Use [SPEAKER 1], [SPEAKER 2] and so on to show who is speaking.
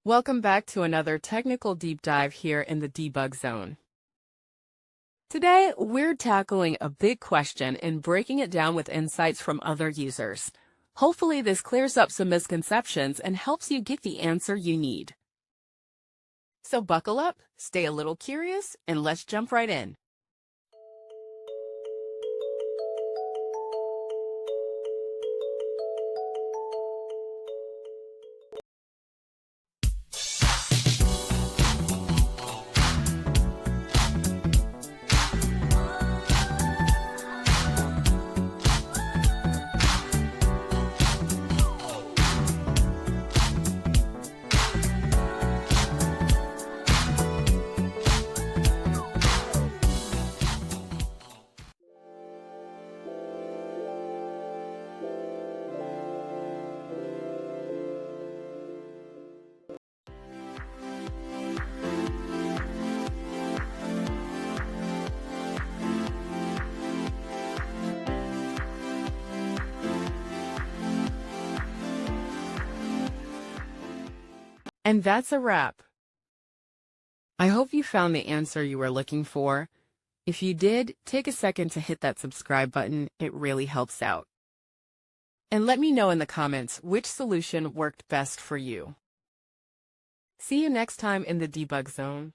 [SPEAKER 1] Welcome back to another technical deep dive here in the debug zone. Today, we're tackling a big question and breaking it down with insights from other users. Hopefully, this clears up some misconceptions and helps you get the answer you need. So buckle up, stay a little curious, and let's jump right in. And that's a wrap. I hope you found the answer you were looking for. If you did, take a second to hit that subscribe button. It really helps out. And let me know in the comments which solution worked best for you. See you next time in the debug zone.